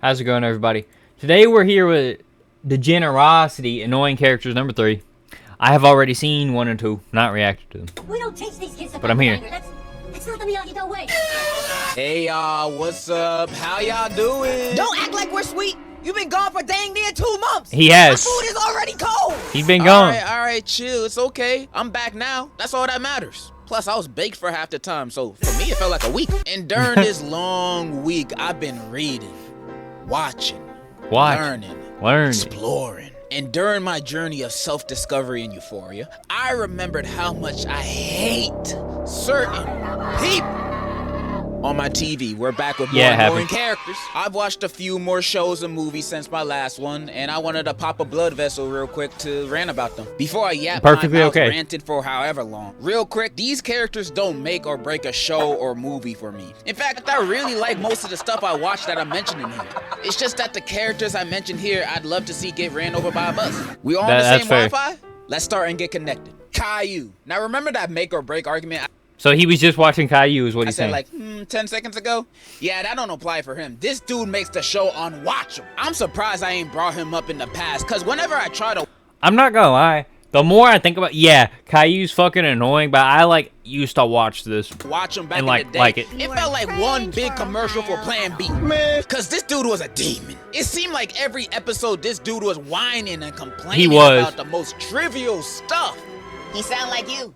How's it going, everybody? Today we're here with Degenerocity, annoying characters number 3. I have already seen 1 and 2, not reacted to them. We don't teach these kids but I'm here. That's not the Miyagi-Do way. Hey y'all, what's up? How y'all doing? Don't act like we're sweet. You've been gone for dang near 2 months. He has. My food is already cold. He's been gone. All right, chill. It's okay. I'm back now. That's all that matters. Plus, I was baked for half the time, so for me, it felt like a week. And during this long week, I've been reading, watching, learning, exploring. And during my journey of self-discovery and euphoria, I remembered how much I hate certain people. On my TV, we're back with more annoying characters. I've watched a few more shows and movies since my last one, and I wanted to pop a blood vessel real quick to rant about them. Before I yap my mouth ranted for however long. Real quick, these characters don't make or break a show or movie for me. In fact, I really like most of the stuff I watch that I'm mentioning here. It's just that the characters I mentioned here, I'd love to see get ran over by a bus. We all on the same Wi-Fi? Let's start and get connected. Caillou. Now remember that make or break argument? So he was just watching Caillou is what he's saying. I said like 10 seconds ago. Yeah, that don't apply for him. This dude makes the show unwatchable. I'm surprised I ain't brought him up in the past, because whenever I try to... I'm not gonna lie. The more I think about, Caillou's fucking annoying, but I used to watch this. Watch him back and in the day. It felt like one big commercial for Plan B. Man. Because this dude was a demon. It seemed like every episode this dude was whining and complaining about the most trivial stuff. He sound like you.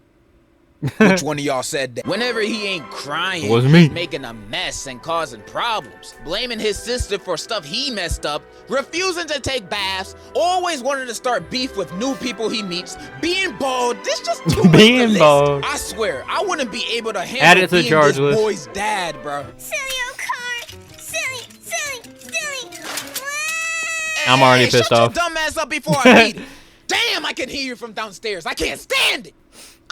Which one of y'all said that? Whenever he ain't crying, he's making a mess and causing problems, blaming his sister for stuff he messed up, refusing to take baths, always wanting to start beef with new people he meets, being bald. This just too much to list. I swear, I wouldn't be able to handle being this boy's dad, bro. Silly old car. Silly. I'm already pissed off. Shut your dumb ass up before I beat it. Damn, I can hear you from downstairs. I can't stand it.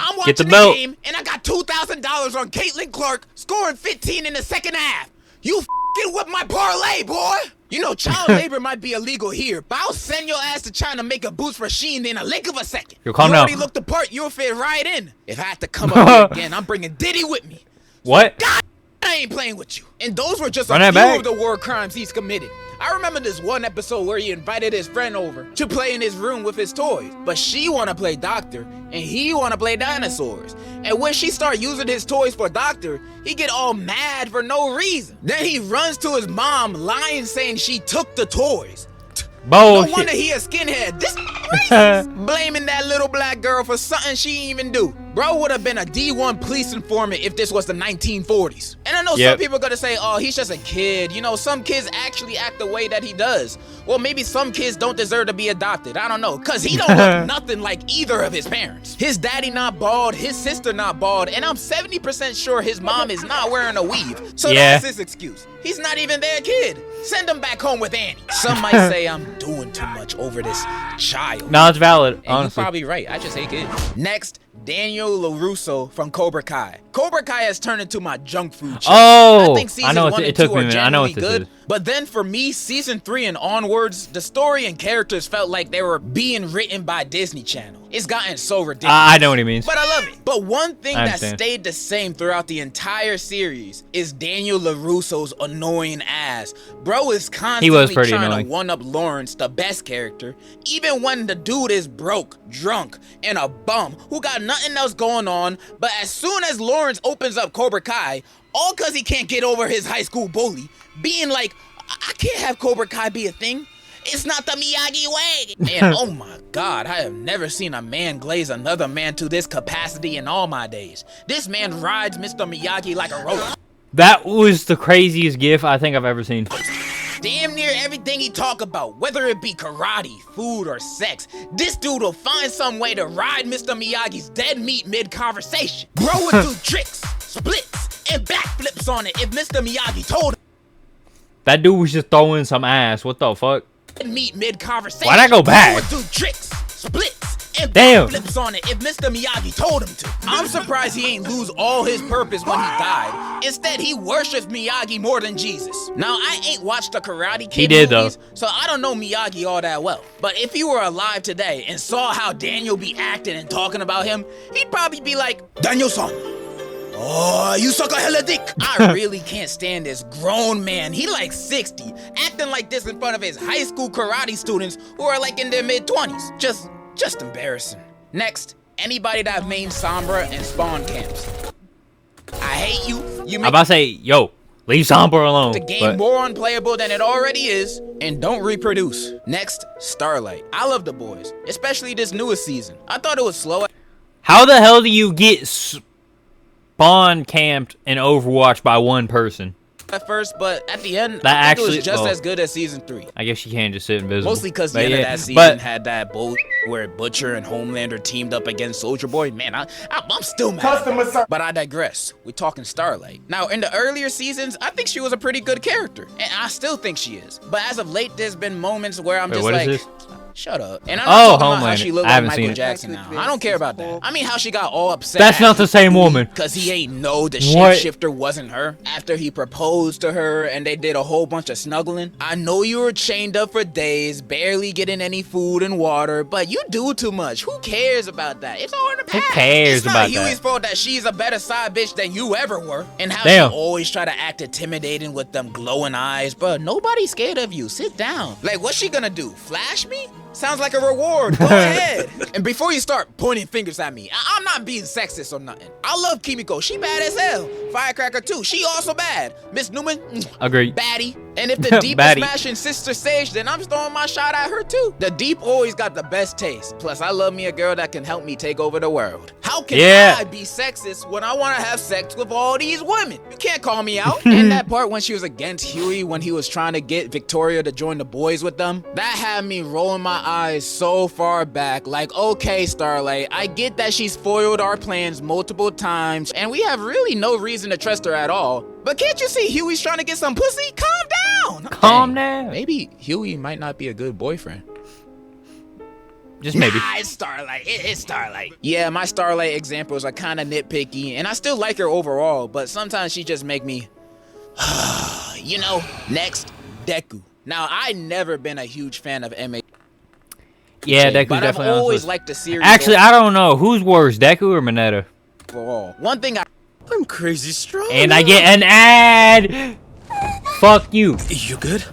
I'm watching the game, and I got $2,000 on Caitlin Clark scoring 15 in the second half. You f***ing whip my parlay, boy. You know, child labor might be illegal here, but I'll send your ass to China make a boost for Sheen in a lick of a second. Yo, calm you down. already looked the part, you'll fit right in. If I have to come up here again, I'm bringing Diddy with me. What? God, I ain't playing with you. And those were just a few of the war crimes he's committed. I remember this one episode where he invited his friend over to play in his room with his toys, but she wanna play doctor and he wanna play dinosaurs. And when she start using his toys for doctor, he get all mad for no reason. Then he runs to his mom, lying, saying she took the toys. Bullshit. No wonder he a skinhead. This racist. Blaming that little black girl for something she ain't even do. Bro would have been a D1 police informant if this was the 1940s. And I know some people are gonna say, oh, he's just a kid. You know, some kids actually act the way that he does. Well, maybe some kids don't deserve to be adopted. I don't know, cause he don't look nothing like either of his parents. His daddy not bald, his sister not bald, and I'm 70% sure his mom is not wearing a weave. So that's his excuse. He's not even their kid. Send him back home with Annie. Some might say I'm doing too much over this child. No, it's valid, and honestly. You're probably right. I just hate kids. Next, Daniel LaRusso from Cobra Kai. Cobra Kai has turned into my junk food channel. Oh, I think seasons 1 and 2 are generally good. Is. But then for me, season 3 and onwards, the story and characters felt like they were being written by Disney Channel. It's gotten so ridiculous. I know what he means. But I love it. But one thing that stayed the same throughout the entire series is Daniel LaRusso's annoying ass. Bro is constantly trying to one-up Lawrence, the best character, even when the dude is broke, drunk, and a bum who got nothing else going on. But as soon as Lawrence opens up Cobra Kai, all cause he can't get over his high school bully, being like, I can't have Cobra Kai be a thing. It's not the Miyagi way. And oh my God, I have never seen a man glaze another man to this capacity in all my days. This man rides Mr. Miyagi like a rope. That was the craziest gif I think I've ever seen. Damn near everything he talk about, whether it be karate, food, or sex, this dude will find some way to ride Mr. Miyagi's dead meat mid-conversation. Bro would do tricks, splits, and backflips on it if Mr. Miyagi told him. That dude was just throwing some ass. What the fuck? Meet mid-conversation. Why'd I go back? Bro would do tricks, splits, and backflips on it if Mr. Miyagi told him to. I'm surprised he ain't lose all his purpose when he died. Instead, he worships Miyagi more than Jesus. Now, I ain't watched the Karate Kid movies, so I don't know Miyagi all that well. But if he were alive today and saw how Daniel be acting and talking about him, he'd probably be like, Daniel-san, Oh, you suck a hella dick. I really can't stand this grown man. He like 60, acting like this in front of his high school karate students who are like in their mid-20s. Just embarrassing. Next, anybody that made Sombra and Spawn camps. I hate you. You I'm make about to say, yo, leave Sombra alone. the game but- more unplayable than it already is, and don't reproduce. Next, Starlight. I love the boys, especially this newest season. I thought it was slow How the hell do you get spawn camped in Overwatch by one person? at first, but at the end, That I think it actually- was just well, as good as season 3. I guess you can't just sit invisible. Mostly because the But end of yeah, that season but- had that bull where Butcher and Homelander teamed up against Soldier Boy. Man, I'm still mad. But I digress. We're talking Starlight. Now, in the earlier seasons, I think she was a pretty good character, and I still think she is. But as of late, there's been moments where I'm Wait, just what is like, this? shut up. And I'm Oh, not talking about how Homelander. she looked I like haven't Michael seen it. Jackson now. I don't care about that. I mean, how she got all upset. That's not the same woman. Because he ain't know the What? shapeshifter wasn't her. After he proposed to her and they did a whole bunch of snuggling. I know you were chained up for days, barely getting any food and water, but you do too much. Who cares about that? It's all in the past. Who cares it's not about Huey's that? fault that she's a better side bitch than you ever were. And how Damn. she always try to act intimidating with them glowing eyes. But nobody's scared of you. Sit down. Like, what's she gonna do? Flash me? Sounds like a reward. Go ahead. And before you start pointing fingers at me, I'm not being sexist or nothing. I love Kimiko. She bad as hell. Firecracker too. She also bad. Miss Newman, Agreed. baddie. And if the Deep is Baddie. smashing Sister Sage, then I'm throwing my shot at her too. The Deep always got the best taste. Plus, I love me a girl that can help me take over the world. How can Yeah. I be sexist when I want to have sex with all these women? You can't call me out. And that part when she was against Huey when he was trying to get Victoria to join the boys with them, that had me rolling my eyes so far back. Like, okay, Starlight, I get that she's foiled our plans multiple times, and we have really no reason to trust her at all. But can't you see Huey's trying to get some pussy? Calm down. Calm Dang, down. Maybe Huey might not be a good boyfriend. Just maybe. Nah, it's Starlight. It's Starlight. Yeah, my Starlight examples are kind of nitpicky, and I still like her overall, but sometimes she just make me, you know. Next, Deku. Now, I never been a huge fan of MA. Yeah, Deku's but definitely I've on always this list. liked the series. Actually, I don't know. Who's worse, Deku or Mineta? overall. One thing I'm crazy strong. And I get an ad! Fuck you. You good?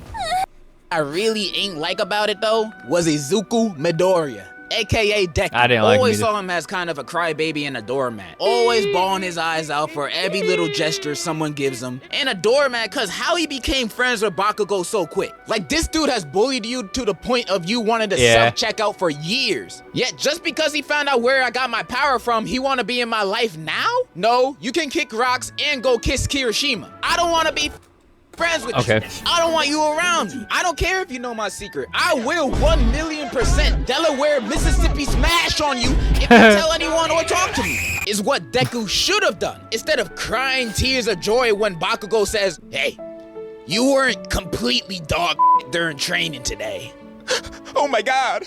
I really ain't like about it though was Izuku Midoriya, aka Deku. I didn't like him Always either. saw him as kind of a crybaby and a doormat. Always bawling his eyes out for every little gesture someone gives him. And a doormat cause how he became friends with Bakugo so quick. Like this dude has bullied you to the point of you wanting to Yeah. self-checkout for years. Yet just because he found out where I got my power from, he wanna be in my life now? No, you can kick rocks and go kiss Kirishima. I don't wanna be friends with Okay. you. I don't want you around me. I don't care if you know my secret. I will 1,000,000% Delaware, Mississippi smash on you if you tell anyone or talk to me. Is what Deku should have done. Instead of crying tears of joy when Bakugo says, hey, you weren't completely dog during training today. Oh my god.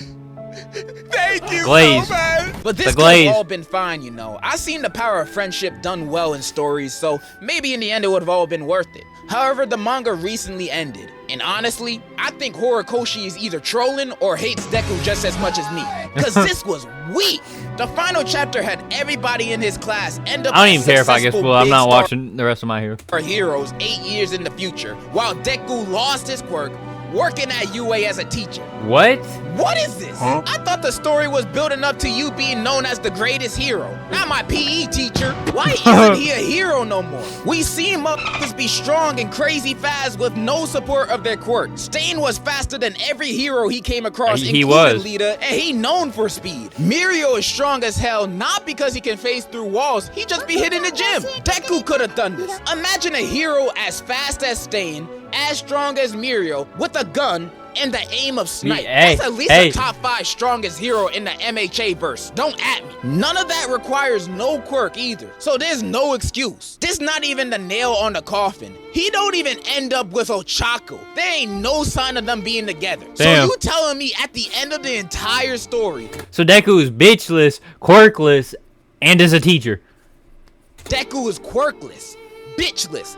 Thank you Glaze. so much. But this The could glaze. have all been fine, you know. I seen the power of friendship done well in stories, so maybe in the end it would have all been worth it. However, the manga recently ended, and honestly, I think Horikoshi is either trolling or hates Deku just as much as me. Cause this was weak. The final chapter had everybody in his class end up I don't as even care if I get successful spoiled. I'm big not star watching the rest of my hero. heroes 8 years in the future, while Deku lost his quirk, working at UA as a teacher. What? What is this? I thought the story was building up to you being known as the greatest hero. Not my PE teacher. Why isn't he a hero no more? We seen motherfuckers be strong and crazy fast with no support of their quirk. Stain was faster than every hero he came across, He including was. Lita, and he known for speed. Mirio is strong as hell, not because he can phase through walls, he just be hitting the gym. Deku could have done this. Imagine a hero as fast as Stain, as strong as Mirio, with a gun, and the aim of Snipe. Hey, That's at least hey. a top 5 strongest hero in the MHA verse. Don't at me. None of that requires no quirk either. So there's no excuse. This not even the nail on the coffin. He don't even end up with Ochako. There ain't no sign of them being together. Damn. So you telling me at the end of the entire story, So Deku is bitchless, quirkless, and is a teacher. Deku is quirkless, bitchless,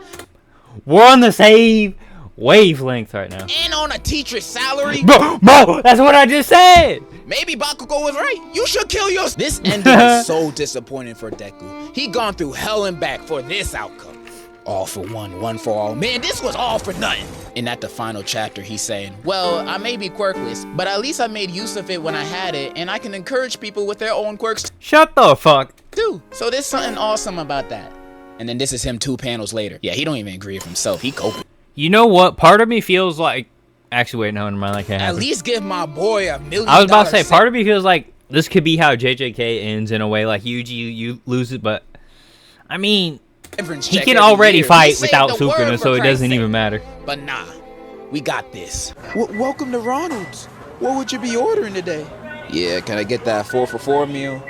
We're on the same wavelength right now. And on a teacher's salary? Bro, that's what I just said. Maybe Bakugo was right. You should kill yourself. This ending is so disappointing for Deku. He gone through hell and back for this outcome. All for one, one for all. Man, this was all for nothing. And at the final chapter, he's saying, well, I may be quirkless, but at least I made use of it when I had it, and I can encourage people with their own quirks Shut the fuck. too. So there's something awesome about that. And then this is him 2 panels later. Yeah, he don't even agree with himself. He coping. You know what? Part of me feels like... Actually, wait, no, never mind. That can't At happen. least give my boy $1 million. I was about to say, part of me feels like this could be how JJK ends in a way. Like, Yuji, you lose it, but... I mean... He can already fight without Sukuna, so it doesn't even matter. But nah, we got this. Welcome to Ronald's. What would you be ordering today? Yeah, can I get that 4 for $4 meal?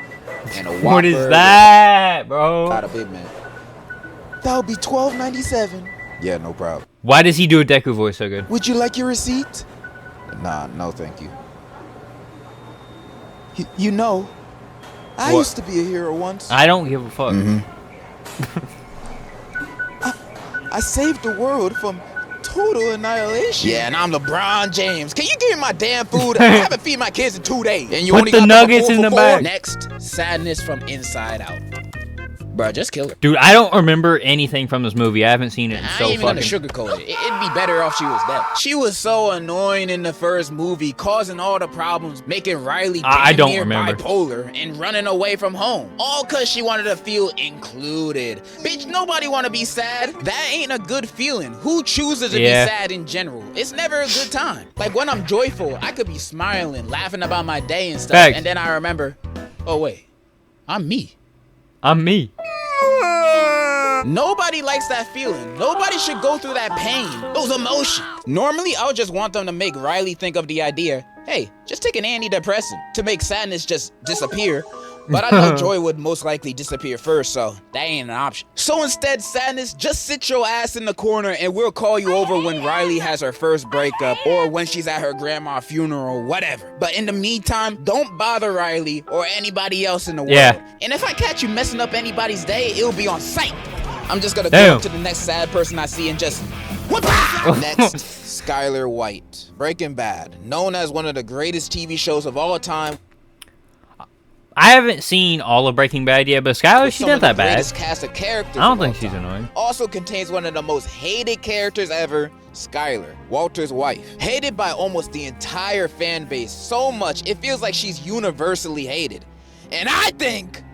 And a Whopper. What is that, bro? Not a Big Mac. That would be $12.97. Yeah, no problem. Why does he do a Deku voice so good? Would you like your receipt? Nah, no thank you. You know, I used to be a hero once. I don't give a fuck. I saved the world from total annihilation. Yeah, and I'm LeBron James. Can you give me my damn food? I haven't feed my kids in 2 days. And you Put only the got nuggets 4 in the for bag. 4? Next, sadness from inside out. Bro, just kill her. Dude, I don't remember anything from this movie. I haven't seen it in I so ain't even gonna fucking... sugarcoat it. It'd be better off she was dead. She was so annoying in the first movie, causing all the problems, making Riley I damn don't near remember. bipolar and running away from home. All cause she wanted to feel included. Bitch, nobody wanna be sad. That ain't a good feeling. Who chooses to be sad in general? It's never a good time. Like when I'm joyful, I could be smiling, laughing about my day and stuff. Facts. And then I remember, oh wait, I'm me. I'm me. Nobody likes that feeling. Nobody should go through that pain, those emotions. Normally, I would just want them to make Riley think of the idea, hey, just take an antidepressant to make sadness just disappear. But I know joy would most likely disappear first, so that ain't an option. So instead, sadness, just sit your ass in the corner and we'll call you over when Riley has her first breakup or when she's at her grandma's funeral, whatever. But in the meantime, don't bother Riley or anybody else in the world. Yeah. And if I catch you messing up anybody's day, it'll be on sight. I'm just gonna go up to the next sad person I see and just whoop. Next, Skyler White. Breaking Bad, known as one of the greatest TV shows of all time. I haven't seen all of Breaking Bad yet, but Skyler, she's not that bad. Cast of characters I don't of think all she's time. annoying. Also contains one of the most hated characters ever, Skyler, Walter's wife. Hated by almost the entire fan base so much, it feels like she's universally hated. And I think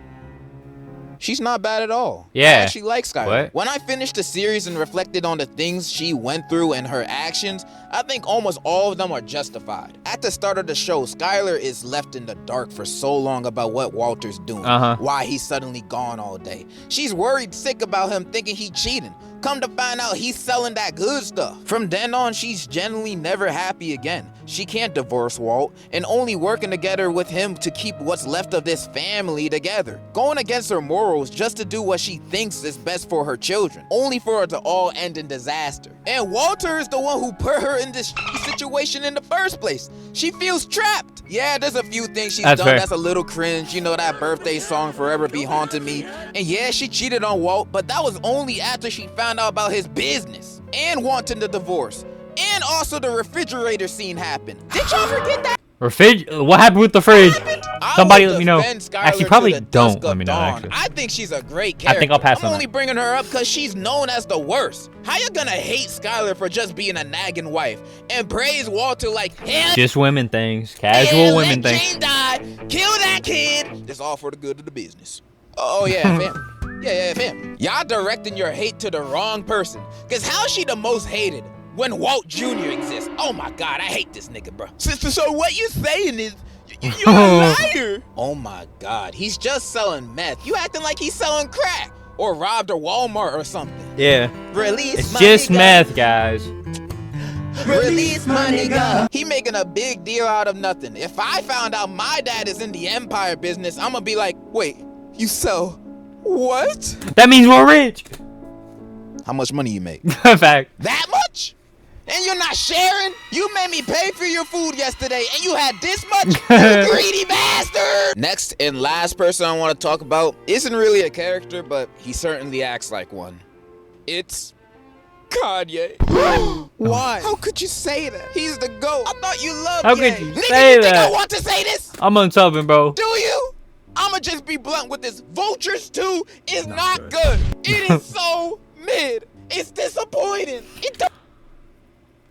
she's not bad at all. Yeah. I actually like Skyler. What? When I finished the series and reflected on the things she went through and her actions, I think almost all of them are justified. At the start of the show, Skyler is left in the dark for so long about what Walter's doing, why he's suddenly gone all day. She's worried sick about him thinking he cheating. Come to find out he's selling that good stuff. From then on, she's genuinely never happy again. She can't divorce Walt and only working together with him to keep what's left of this family together. Going against her morals just to do what she thinks is best for her children, only for it to all end in disaster. And Walter is the one who put her in this situation in the first place. She feels trapped. Yeah, there's a few things she's done that's a little cringe. You know, that birthday song Forever Be Haunting Me. And yeah, she cheated on Walt, but that was only after she found out about his business and wanting the divorce. And also the refrigerator scene happened. Did y'all forget that? What happened with the fridge? Somebody let me know. Actually, probably don't let me know, actually. I think she's a great character. I think I'll pass on I'm only bringing her up because she's known as the worst. How you gonna hate Skyler for just being a nagging wife and praise Walter like, hell, just women things. Casual women let things. Jane die, kill that kid. It's all for the good of the business. Oh, yeah, fam. Yeah, fam. Y'all directing your hate to the wrong person. Because how's she the most hated when Walt Jr. exists? Oh my God, I hate this nigga, bro. So what you saying is, you're a liar. Oh my God, he's just selling meth. You acting like he's selling crack or robbed a Walmart or something. Yeah. Release it's my just nigga. meth, guys. Release my nigga. He making a big deal out of nothing. If I found out my dad is in the empire business, I'm gonna be like, wait, you sell what? That means we're rich. How much money you make? Fact. That much? And you're not sharing? You made me pay for your food yesterday and you had this much? You greedy bastard! Next and last person I want to talk about isn't really a character, but he certainly acts like one. It's Kanye. Why? How could you say that? He's the GOAT. I thought you loved How Ye. could you Nigga, say you think I that? want to say this? I'm unsubbing, bro. Do you? I'ma just be blunt with this. Vultures 2 is not good. It is so mid. It's disappointing.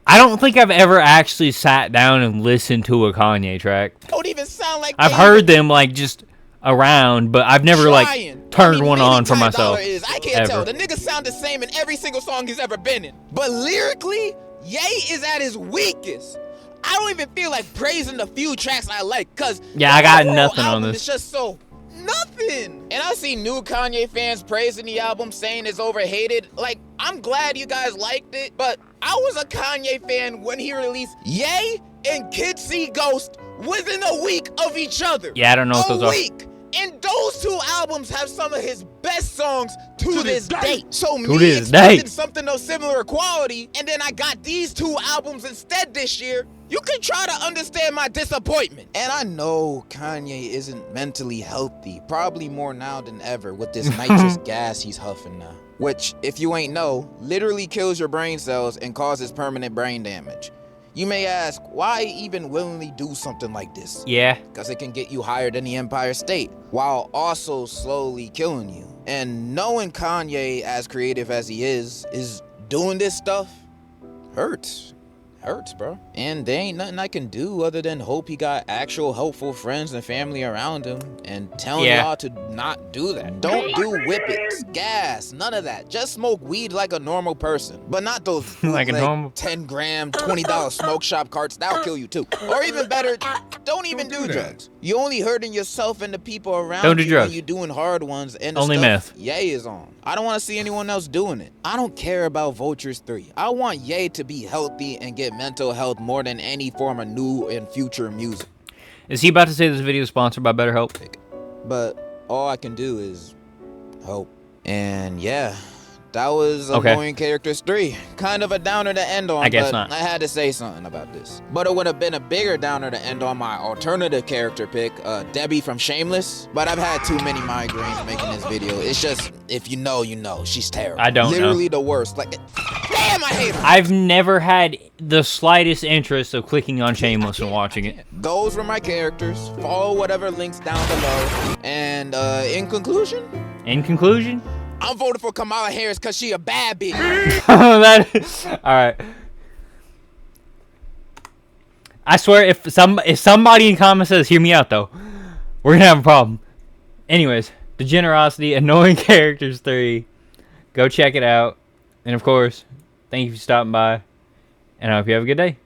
I don't think I've ever actually sat down and listened to a Kanye track. Don't even sound like I've heard them like just around, but I've never like turned one on for myself. I can't tell. The nigga sound the same in every single song he's ever been in. But lyrically, Ye is at his weakest. I don't even feel like praising the few tracks I like, cause yeah, I got nothing on this. It's just so nothing. And I see new Kanye fans praising the album, saying it's overhated. Like, I'm glad you guys liked it, but I was a Kanye fan when he released Ye and Kids See Ghost within a week of each other. Yeah, I don't know what those are. A week. And those two albums have some of his best songs to this date. So me expecting something of similar quality, and then I got these two albums instead this year. You can try to understand my disappointment. And I know Kanye isn't mentally healthy, probably more now than ever with this nitrous gas he's huffing now. Which, if you ain't know, literally kills your brain cells and causes permanent brain damage. You may ask, why even willingly do something like this? Yeah. Because it can get you higher than the Empire State, while also slowly killing you. And knowing Kanye, as creative as he is doing this stuff, hurts. Hurts, bro. And there ain't nothing I can do other than hope he got actual helpful friends and family around him and telling y'all to not do that. Don't do whippets, gas, none of that. Just smoke weed like a normal person. But not those like a normal 10 gram, $20 smoke shop carts. That'll kill you too. Or even better, don't even do drugs. You only hurting yourself and the people around you when you're doing hard ones and the only stuff meth. Ye is on. I don't want to see anyone else doing it. I don't care about Vultures 3. I want Ye to be healthy and get mental health more than any form of new and future music. Is he about to say this video is sponsored by BetterHelp? But all I can do is hope. And yeah, that was Annoying Characters 3. Kind of a downer to end on, I guess but not. I had to say something about this. But it would have been a bigger downer to end on my alternative character pick, Debbie from Shameless. But I've had too many migraines making this video. It's just, if you know, you know. She's terrible. I don't Literally know. the worst. Like, damn, I hate her. I've never had the slightest interest of clicking on Shameless and watching it. Those were my characters. Follow whatever links down below. And in conclusion, I'm voting for Kamala Harris because she a bad bitch. Alright. I swear, if somebody in comments says, hear me out though, we're gonna have a problem. Anyways, Degenerocity, Annoying Characters 3. Go check it out. And of course, thank you for stopping by. And I hope you have a good day.